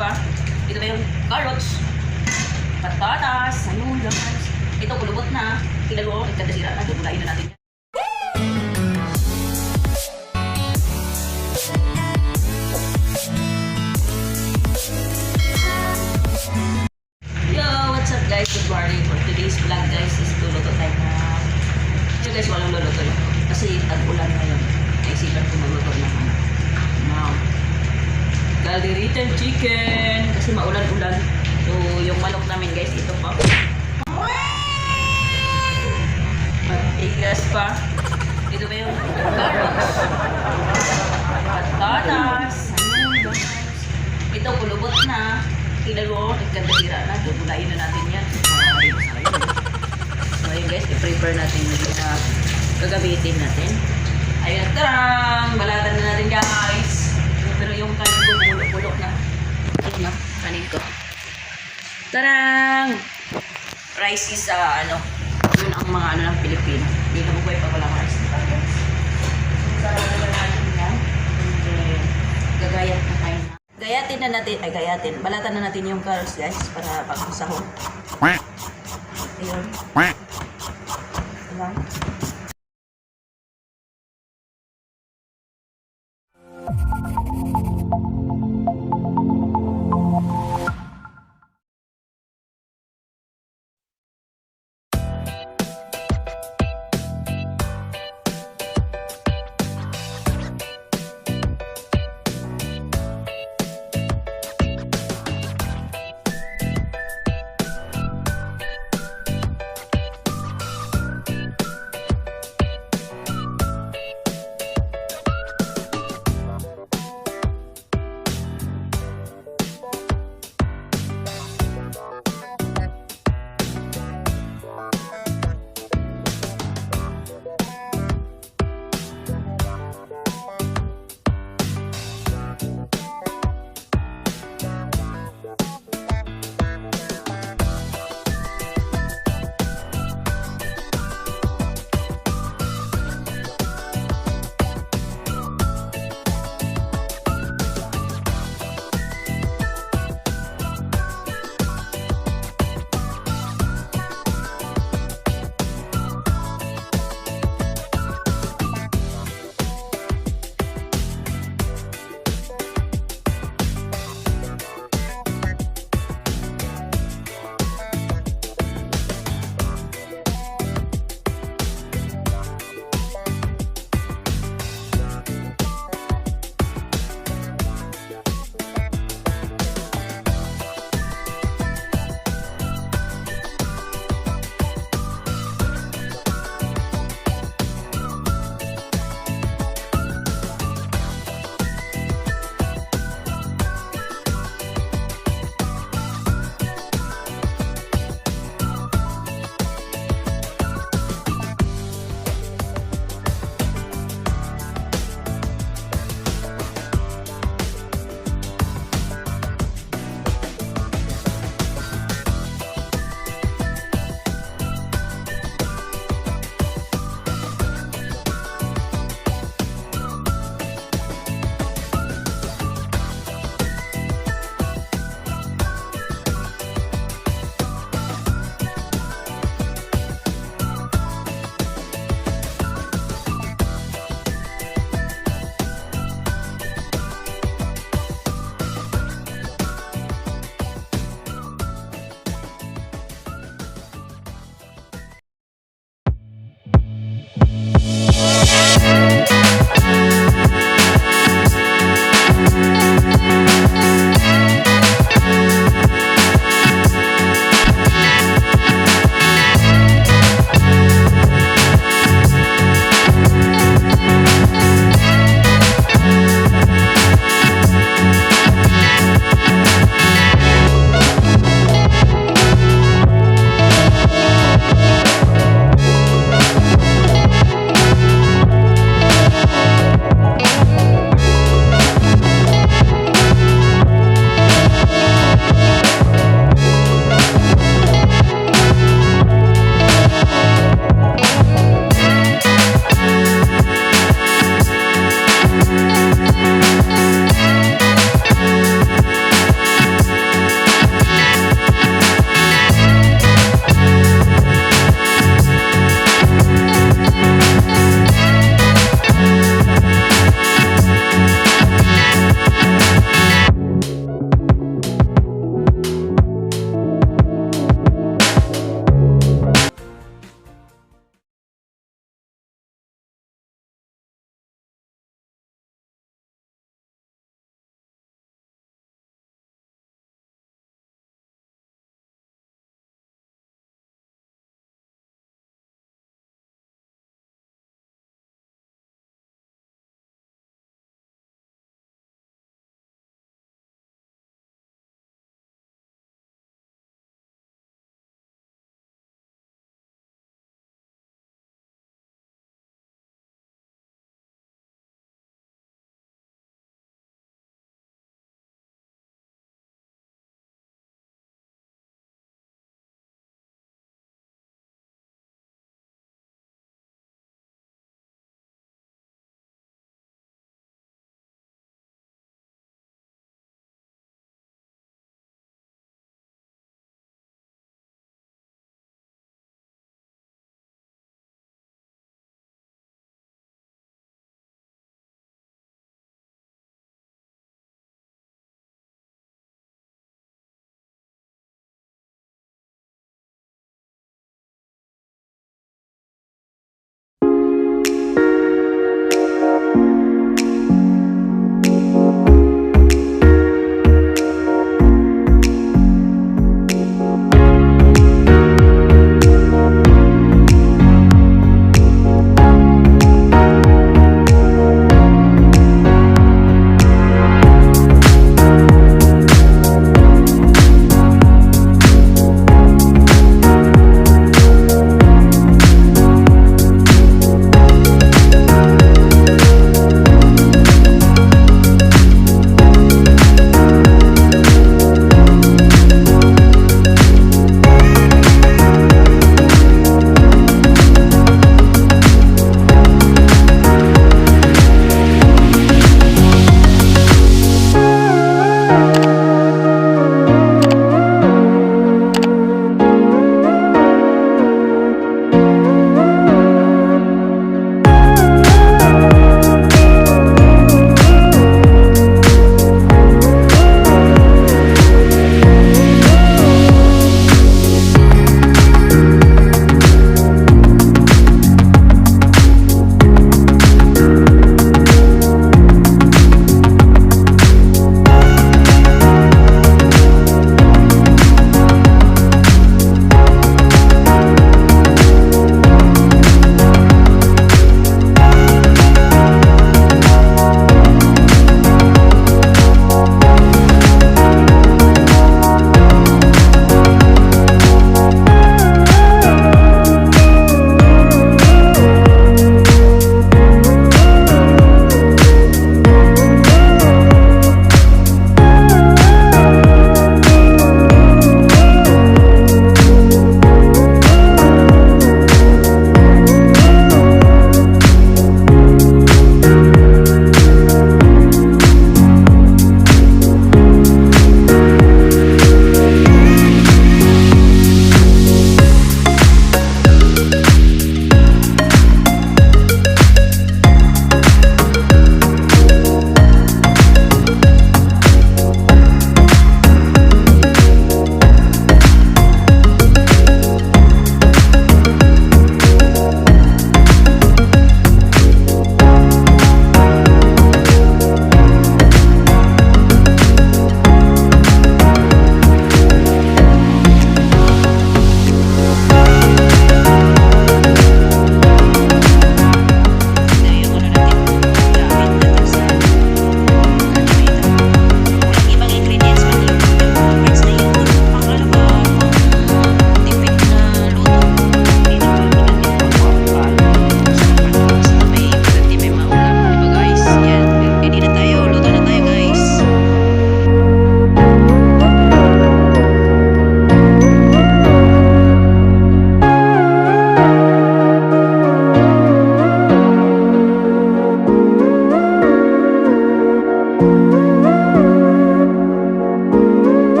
pa. Ito ba yung carrots, patatas, ayun, guys. Ito kulubot na. Kinalo, nagkadasira na. Gagulayin na natin. Yo, what's up guys? Good morning. For today's vlog guys is luluto tayo na. So guys, walang luluto lang. Kasi tag-ulan ngayon. Naisipan ko magluto ng Calderitan chicken. Kasi maulan-ulan. So, yung manok namin guys, ito pa. Matigas pa. Ito ba yung carrots? Patatas. Ayun, guys. Ito, kulubot na. Kinalo, nagkandasira na. Gagulayin na natin yan. So, ayun guys, i-prepare natin yung gagamitin natin. Ayun, tarang! Balatan na natin guys. Pero yung kanin ko, bulok-bulok na. Ayun na, kanin ko. Tarang! Rice is, yun ang mga ng Pilipino. Hindi na bukway pag walang rice. Sarap na natin yan. Gagayat na tayo na. Gayatin na natin, gayatin. Balatan na natin yung carrots guys, para pag-sahog. Ayun. Diba?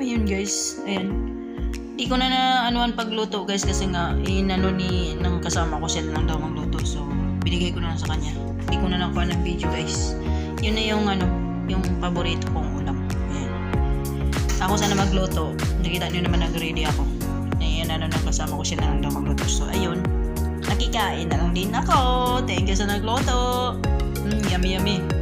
ayun guys. Ayan. Di ko na anuan pagluto guys kasi nga inano ng kasama ko siya lang daw magluto. So binigay ko na lang sa kanya. Di ko na lang kuha ng video guys. Yun na yung yung paborito kong ulam. Ayan. Ako sana magluto. Nakita niyo naman nag-ready ako. Ayan ng kasama ko siya lang daw magluto. So ayun. Nakikain na lang din ako. Thank you sa nagluto. Yummy yummy.